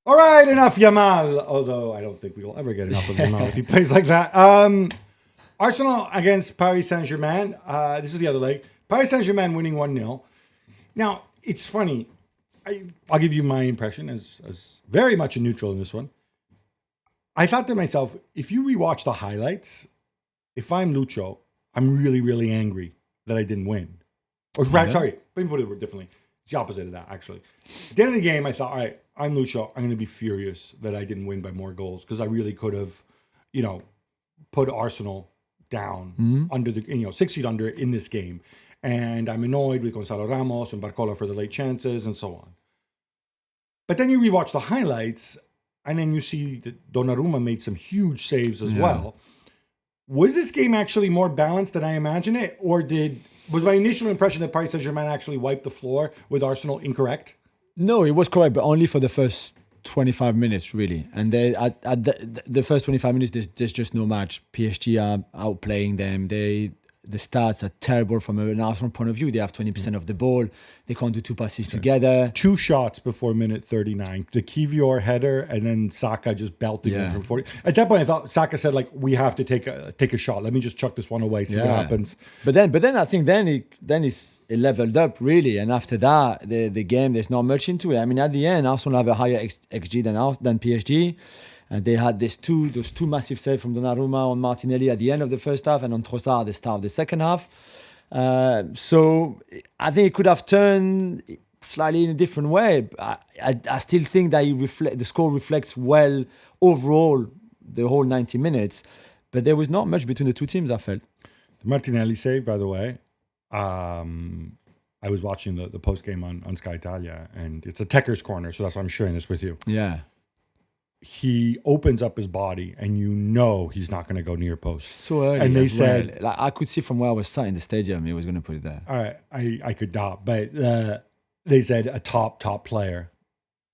All right, enough Yamal. Although I don't think we will ever get enough of Yamal if he plays like that. Arsenal against Paris Saint-Germain. This is the other leg. Paris Saint-Germain winning 1-0. Now, it's funny. I'll give you my impression as very much a neutral in this one. I thought to myself, if you rewatch the highlights, if I'm Lucho, I'm really, really angry that I didn't win. Or sorry, let me put it differently. It's the opposite of that, actually. At the end of the game, I thought, all right, I'm Lucho. I'm going to be furious that I didn't win by more goals because I really could have, put Arsenal down under 6 feet under in this game. And I'm annoyed with Gonzalo Ramos and Barcola for the late chances and so on. But then you rewatch the highlights and then you see that Donnarumma made some huge saves as well. Was this game actually more balanced than I imagined it? Or was my initial impression that Paris Saint-Germain actually wiped the floor with Arsenal incorrect? No, it was correct, but only for the first 25 minutes, really. And at the first 25 minutes, there's just no match. PSG are outplaying them. The stats are terrible from an Arsenal point of view. They have 20% of the ball. They can't do two passes together. 2 shots before minute 39. The Kivior header, and then Saka just belted him from 40. At that point, I thought Saka said, we have to take a shot. Let me just chuck this one away, see what happens. But then I think it leveled up, really. And after that, the game, there's not much into it. I mean, at the end, Arsenal have a higher XG than PSG. And they had those two massive saves from Donnarumma on Martinelli at the end of the first half and on Trossard at the start of the second half. So I think it could have turned slightly in a different way. I still think that the score reflects well overall the whole 90 minutes. But there was not much between the two teams, I felt. The Martinelli save, by the way, I was watching the post-game on Sky Italia, and it's a Techers corner, so that's why I'm sharing this with you. Yeah. He opens up his body, and he's not going to go near post. So early, and they said, I could see from where I was sat in the stadium, he was going to put it there. All right, I could not, but they said a top player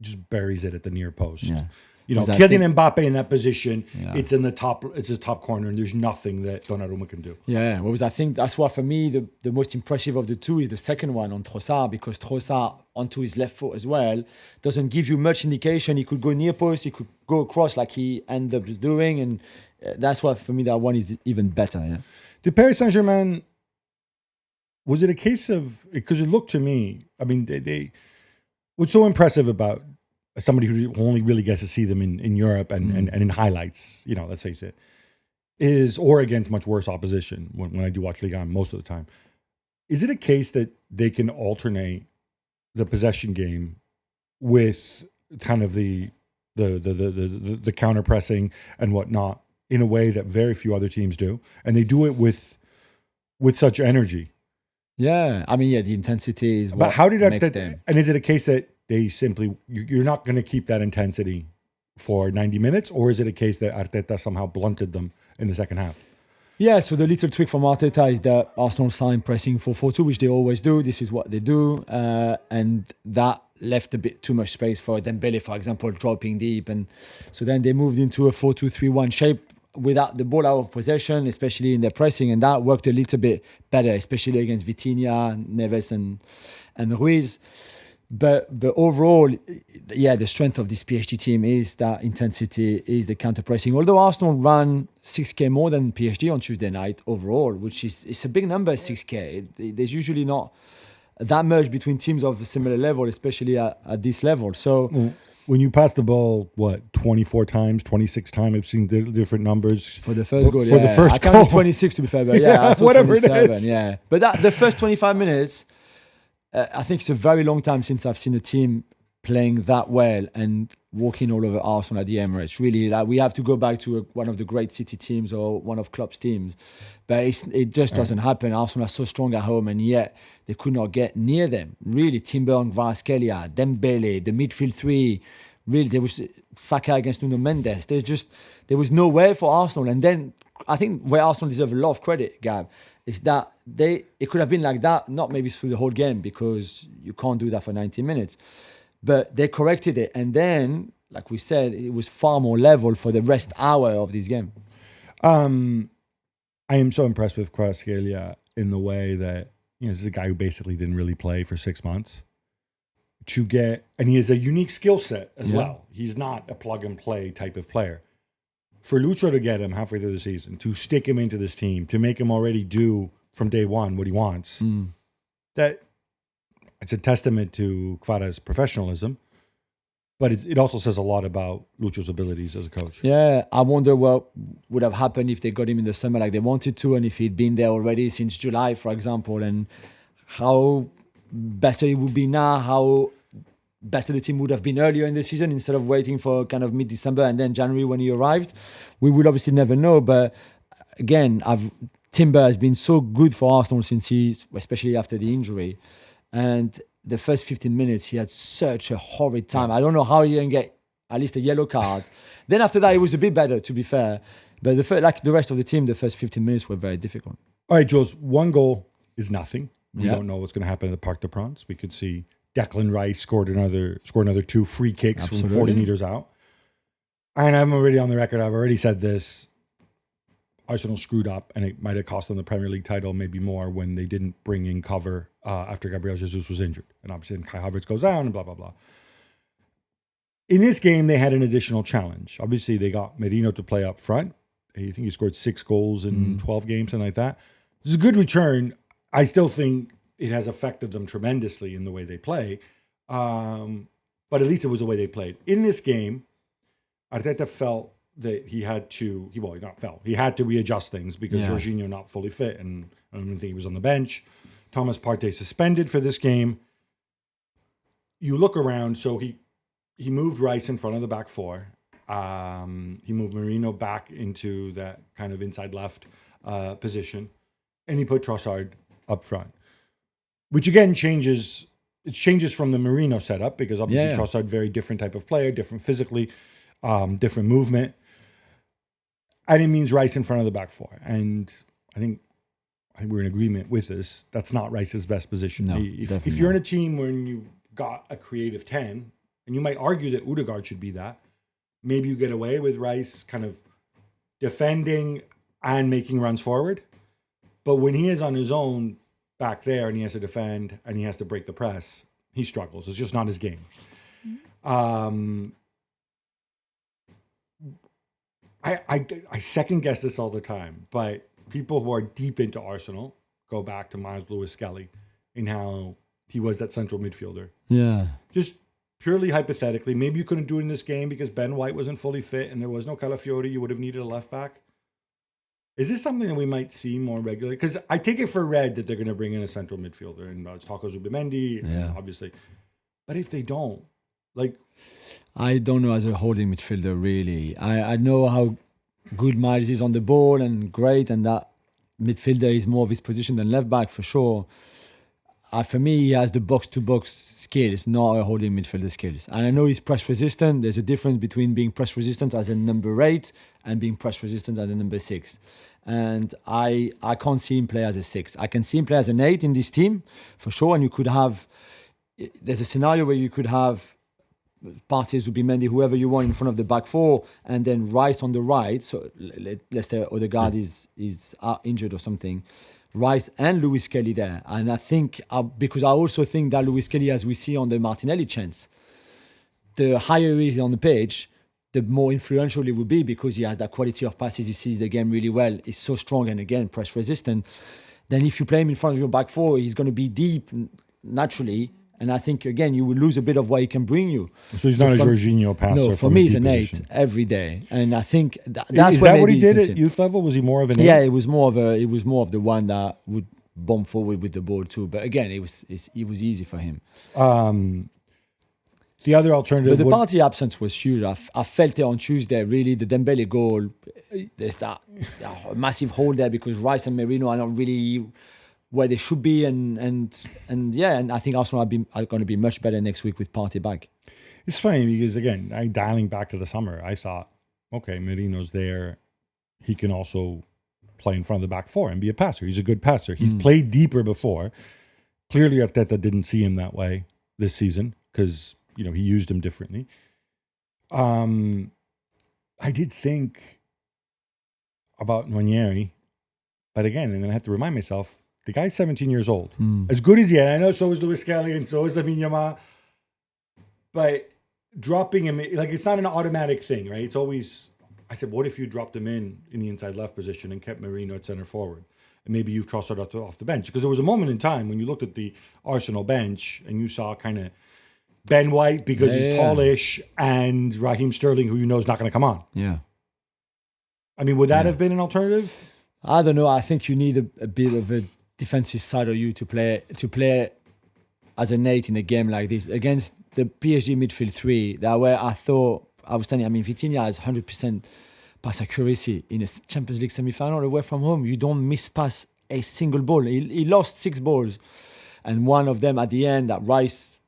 just buries it at the near post. Yeah. Kylian Mbappe in that position, it's his top corner, and there's nothing that Donnarumma can do. Yeah, I think that's why for me the most impressive of the two is the second one on Trossard, because Trossard onto his left foot as well doesn't give you much indication. He could go near post, he could go across like he ended up just doing, and that's why for me that one is even better. Yeah. Did Paris Saint-Germain, was it a case of, because it looked to me, I mean, they what's so impressive about somebody who only really gets to see them in Europe and in highlights, let's face it, or against much worse opposition when I do watch Ligue 1 most of the time. Is it a case that they can alternate the possession game with kind of the counter pressing and whatnot in a way that very few other teams do, and they do it with such energy? Yeah, I mean, the intensity is what but how did makes that them. And is it a case that they simply, you're not going to keep that intensity for 90 minutes, or is it a case that Arteta somehow blunted them in the second half? Yeah, so the little trick from Arteta is that Arsenal signed pressing 4-4-2, which they always do. This is what they do. And that left a bit too much space for Dembele, for example, dropping deep. And so then they moved into a 4-2-3-1 shape without the ball out of possession, especially in their pressing. And that worked a little bit better, especially against Vitinha, Neves and Ruiz. But overall, the strength of this PSG team is that intensity, is the counter-pressing. Although Arsenal ran 6K more than PSG on Tuesday night overall, which it's a big number, 6K. There's usually not that much between teams of a similar level, especially at this level. So when you pass the ball, 24 times, 26 times, I've seen different numbers. For the first goal, for the first I goal. counted 26 to be fair, but I saw whatever 27, it is. yeah. But the first 25 minutes, I think it's a very long time since I've seen a team playing that well and walking all over Arsenal at the Emirates. Really, we have to go back to one of the great City teams or one of Klopp's teams. But it just doesn't happen. Arsenal are so strong at home, and yet they could not get near them. Really, Timber and Kvaratskhelia, Dembele, the midfield three. Really, there was Saka against Nuno Mendes. There was no way for Arsenal. And then I think where Arsenal deserve a lot of credit, Gab, is that it could have been like that, not maybe through the whole game, because you can't do that for 90 minutes. But they corrected it. And then, like we said, it was far more level for the rest hour of this game. I am so impressed with Kvaratskhelia in the way that, this is a guy who basically didn't really play for 6 months. to get, and he has a unique skill set as well. He's not a plug and play type of player. For Lucho to get him halfway through the season, to stick him into this team, to make him already do from day one what he wants, that it's a testament to Kvara's professionalism, but it also says a lot about Lucho's abilities as a coach. Yeah, I wonder what would have happened if they got him in the summer like they wanted to, and if he'd been there already since July, for example, and how better it would be now, how better the team would have been earlier in the season instead of waiting for kind of mid-December and then January when he arrived. We would obviously never know, but again, Timber has been so good for Arsenal since especially after the injury, and the first 15 minutes he had such a horrid time. I don't know how he didn't get at least a yellow card. Then after that, it was a bit better, to be fair, but like the rest of the team, the first 15 minutes were very difficult. All right, Jules, one goal is nothing. We don't know what's going to happen at the Parc des Princes. We could see Declan Rice scored another 2 free kicks from 40 meters out. And I'm already on the record. I've already said this. Arsenal screwed up, and it might have cost them the Premier League title, maybe more, when they didn't bring in cover after Gabriel Jesus was injured. And obviously, Kai Havertz goes down and blah, blah, blah. In this game, they had an additional challenge. Obviously, they got Merino to play up front. I think he scored 6 goals in 12 games, something like that. This is a good return. I still think it has affected them tremendously in the way they play. But at least it was the way they played. In this game, Arteta felt that he had to readjust things because Jorginho not fully fit, and I don't even think he was on the bench. Thomas Partey suspended for this game. You look around, so he moved Rice in front of the back four. He moved Merino back into that kind of inside left position, and he put Trossard up front, which again changes from the Merino setup, because obviously Trossard, very different type of player, different physically, different movement. And it means Rice in front of the back four. And I think we're in agreement with this. That's not Rice's best position. No, if you're in a team where you got a creative 10, and you might argue that Odegaard should be that, maybe you get away with Rice kind of defending and making runs forward. But when he is on his own back there and he has to defend and he has to break the press, he struggles. It's just not his game. I second guess this all the time, but people who are deep into Arsenal go back to Miles Lewis-Skelly and how he was that central midfielder. Yeah. Just purely hypothetically, maybe you couldn't do it in this game because Ben White wasn't fully fit and there was no Calafiori. You would have needed a left back. Is this something that we might see more regularly? Because I take it for red that they're going to bring in a central midfielder, and it's Taco Zubimendi, obviously. But if they don't, I don't know as a holding midfielder, really. I know how good Miles is on the ball and great, and that midfielder is more of his position than left back for sure. For me, he has the box-to-box skills, not a holding midfielder skills. And I know he's press resistant. There's a difference between being press resistant as a number 8 and being press resistant as a number 6. And I can't see him play as a 6. I can see him play as an 8 in this team, for sure. And you could have, there's a scenario where you could have Partey, Zubimendi, whoever you want in front of the back four, and then Rice on the right. So let's say Odegaard is injured or something. Rice and Lewis Kelly there. And I think, because I also think that Lewis Kelly, as we see on the Martinelli chance, the higher he is on the pitch, the more influential he will be, because he has that quality of passes. He sees the game really well. He's so strong and, again, press resistant. Then if you play him in front of your back four, he's going to be deep naturally. And I think, again, you will lose a bit of what he can bring you. So he's not a Jorginho passer. No, for me, he's an 8 every day. And I think that's is that what he did at youth level? Was he more of an 8? Yeah, it was more of the one that would bomb forward with the ball too. But again, it was easy for him. The other alternative, but the Partey absence was huge. I felt it on Tuesday. Really, the Dembele goal. There's that massive hole there because Rice and Merino are not really where they should be, and I think Arsenal are going to be much better next week with Partey back. It's funny because, again, dialing back to the summer, I thought, okay, Merino's there. He can also play in front of the back four and be a passer. He's a good passer. He's played deeper before. Clearly, Arteta didn't see him that way this season because, he used him differently. I did think about Nwaneri, but again, and then I had to remind myself, the guy's 17 years old. As good as he is, I know so is Lewis Kelly and so is Lamine Yamal. But dropping him, like, it's not an automatic thing, right? It's always, I said, what if you dropped him in the inside left position and kept Marino at center forward? And maybe you've Trossard off the bench. Because there was a moment in time when you looked at the Arsenal bench and you saw kind of Ben White, because he's tallish, and Raheem Sterling, who you know is not going to come on. Yeah. I mean, would that have been an alternative? I don't know. I think you need a bit of a defensive side of you to play as an 8 in a game like this against the PSG midfield 3. That where I thought I was telling. I mean, Vitinha has 100% pass accuracy in a Champions League semi-final away from home. You don't miss pass a single ball. He lost 6 balls, and one of them at the end that Rice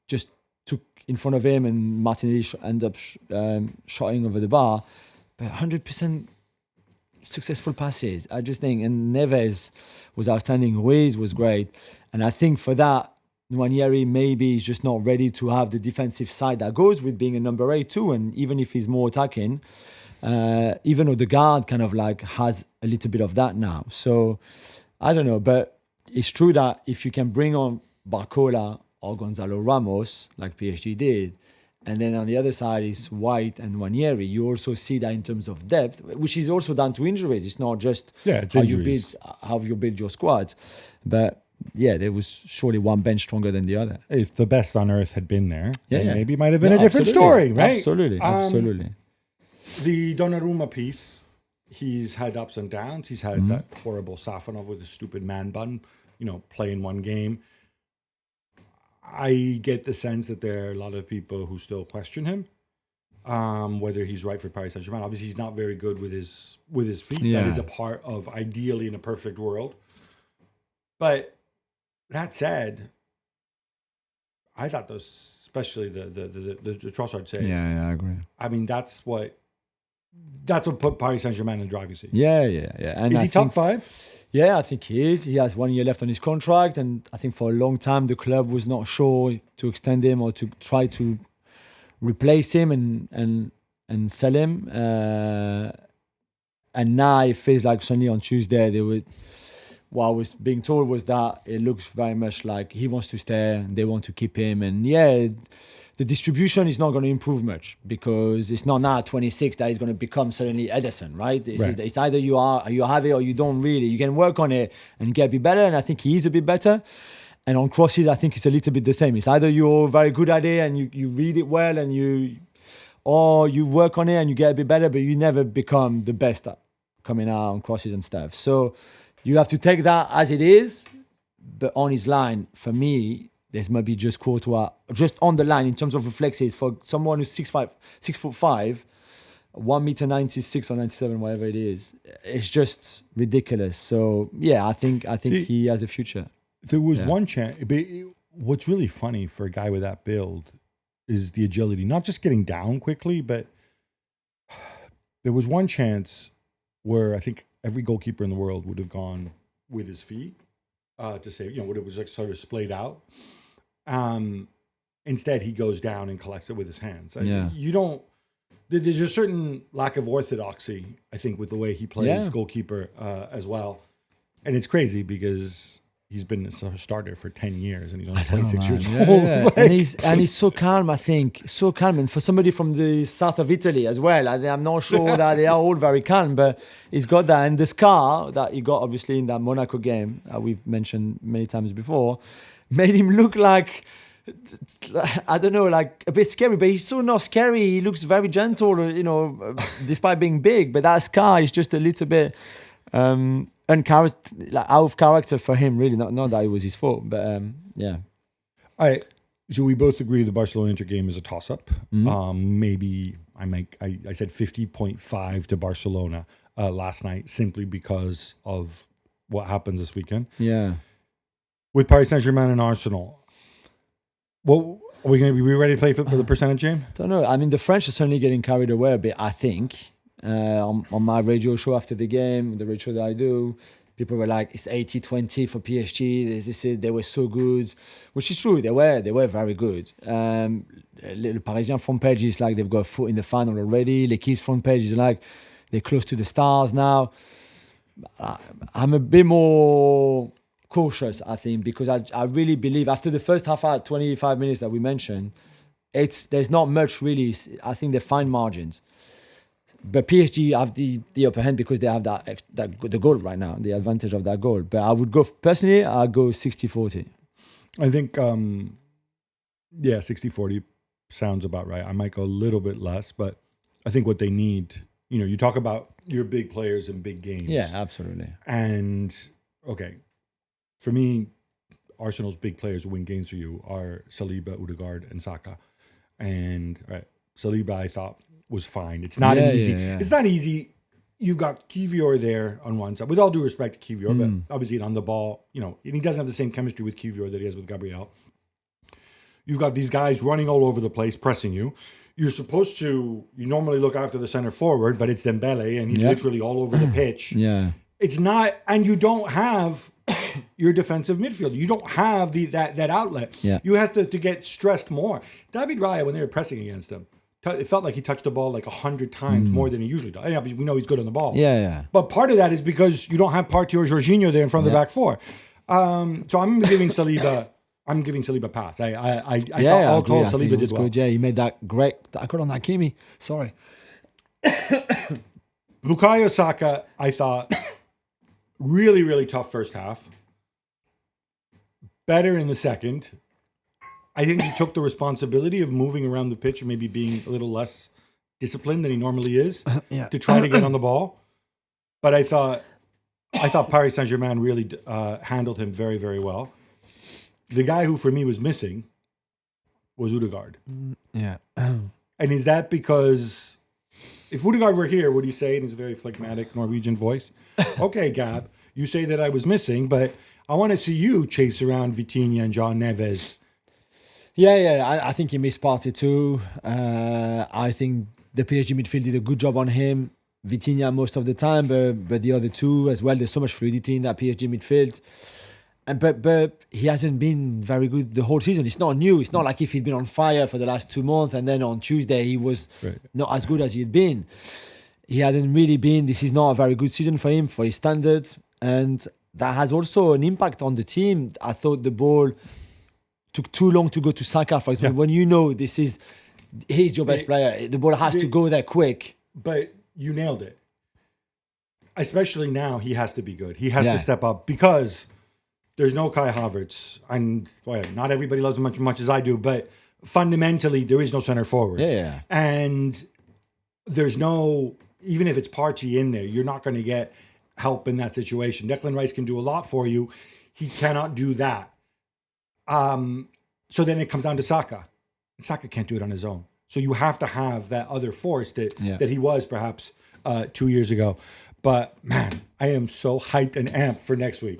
just took in front of him, and Martinelli ended up shotting over the bar. But 100% successful passes, I just think. And Neves was outstanding. Ruiz was great. And I think for that, Nwaneri maybe is just not ready to have the defensive side that goes with being a number 8 too. And even if he's more attacking, even Odegaard kind of has a little bit of that now. So I don't know. But it's true that if you can bring on Barcola or Gonzalo Ramos, like PSG did, and then on the other side is White and Nwaneri, you also see that in terms of depth, which is also down to injuries. It's not just how you build your squad. But yeah, there was surely one bench stronger than the other. If the best on earth had been there, maybe it might have been a different story, right? Absolutely. The Donnarumma piece, he's had ups and downs. He's had that horrible Safanov with a stupid man bun, playing one game. I get the sense that there are a lot of people who still question him, whether he's right for Paris Saint-Germain. Obviously, he's not very good with his feet. Yeah. That is a part of, ideally, in a perfect world. But that said, I thought those, especially the Trossard save. Yeah, I agree. I mean, that's what put Paris Saint-Germain in the driving seat. Yeah. And is he top 5? Yeah, I think he is. He has 1 year left on his contract, and I think for a long time the club was not sure to extend him or to try to replace him and sell him. And now it feels like suddenly on Tuesday what I was being told was that it looks very much like he wants to stay and they want to keep him. And the distribution is not going to improve much because it's not now 26 that he's going to become suddenly Ederson, right? It's either you have it or you don't really. You can work on it and get a bit better, and I think he is a bit better. And on crosses, I think it's a little bit the same. It's either you're very good at it and you read it well or you work on it and you get a bit better, but you never become the best at coming out on crosses and stuff. So you have to take that as it is, but on his line, for me, there's maybe just Courtois, just on the line in terms of reflexes for someone who's 6'5", 1m96 or 97, whatever it is. It's just ridiculous. So yeah, I think he has a future. There was one chance. What's really funny for a guy with that build is the agility, not just getting down quickly, but there was one chance where I think every goalkeeper in the world would have gone with his feet to save, when it was sort of splayed out. Instead, he goes down and collects it with his hands. There's a certain lack of orthodoxy, I think, with the way he plays goalkeeper as well. And it's crazy because he's been a starter for 10 years and he's only 26 years old. Yeah. And he's so calm, I think. So calm. And for somebody from the south of Italy as well, I'm not sure that they are all very calm, but he's got that. And the scar that he got, obviously, in that Monaco game, we've mentioned many times before, made him look like, I don't know, like a bit scary, but he's so not scary. He looks very gentle, despite being big. But that scar is just a little bit out of character for him, really. Not that it was his fault, but yeah. All right. So we both agree the Barcelona-Inter game is a toss-up. Maybe I said 50.5 to Barcelona last night simply because of what happens this weekend. Yeah. With Paris Saint-Germain and Arsenal, well, are we ready to play for the percentage game? Don't know. I mean, the French are certainly getting carried away a bit, I think. On my radio show after the game, the radio show that I do, people were like, it's 80-20 for PSG. They were so good, which is true. They were very good. Le Parisien front page is like they've got a foot in the final already. L'Equipe's front page is like they're close to the stars now. I'm a bit more cautious, I think, because I really believe after the first half hour, 25 minutes that we mentioned, there's not much really. I think they find margins. But PSG have the upper hand because they have the goal right now, the advantage of that goal. But I would go, personally, I'd go 60-40. I think, 60-40 sounds about right. I might go a little bit less, but I think what they need, you talk about your big players in big games. Yeah, absolutely. And, okay, for me, Arsenal's big players who win games for you are Saliba, Odegaard, and Saka. And Saliba, I thought, was fine. It's not easy. Yeah. It's not easy. You've got Kiwior there on one side. With all due respect to Kiwior, but obviously on the ball, and he doesn't have the same chemistry with Kiwior that he has with Gabriel. You've got these guys running all over the place, pressing you. You normally look after the center forward, but it's Dembele, and he's literally all over the pitch. Yeah. It's not, and you don't have your defensive midfielder. You don't have that outlet. Yeah. You have to get stressed more. David Raya, when they were pressing against him, it felt like he touched the ball like 100 times more than he usually does. And we know he's good on the ball. Yeah. But part of that is because you don't have Partey or Jorginho there in front of the back four. So I'm giving Saliba a pass. I thought all told Saliba did well. Good. Yeah, he made that great tackle on Hakimi. Sorry. Bukayo Saka, I thought, really, really tough first half. Better in the second. I think he took the responsibility of moving around the pitch and maybe being a little less disciplined than he normally is to try to get on the ball. But I thought Paris Saint-Germain really handled him very, very well. The guy who, for me, was missing was Odegaard. Yeah. And is that because if Odegaard were here, would he say in his very phlegmatic Norwegian voice, okay, Gab, you say that I was missing, but I want to see you chase around Vitinha and John Neves. Yeah. I think he missed Partey too. I think the PSG midfield did a good job on him. Vitinha most of the time, but the other two as well. There's so much fluidity in that PSG midfield. But he hasn't been very good the whole season. It's not new. It's not like if he'd been on fire for the last 2 months and then on Tuesday he was not as good as he'd been. He hadn't really been. This is not a very good season for him, for his standards. And that has also an impact on the team. I thought the ball took too long to go to Saka, for example. When he's your best player, the ball has to go there quick. But you nailed it. Especially now, he has to be good. He has to step up because there's no Kai Havertz. And not everybody loves him as much as I do, but fundamentally, there is no center forward. Yeah. And there's no, even if it's Partey in there, you're not going to get help in that situation. Declan Rice can do a lot for you. He cannot do that. So then it comes down to Saka. Saka can't do it on his own. So you have to have that other force that he was perhaps 2 years ago. But man, I am so hyped and amped for next week.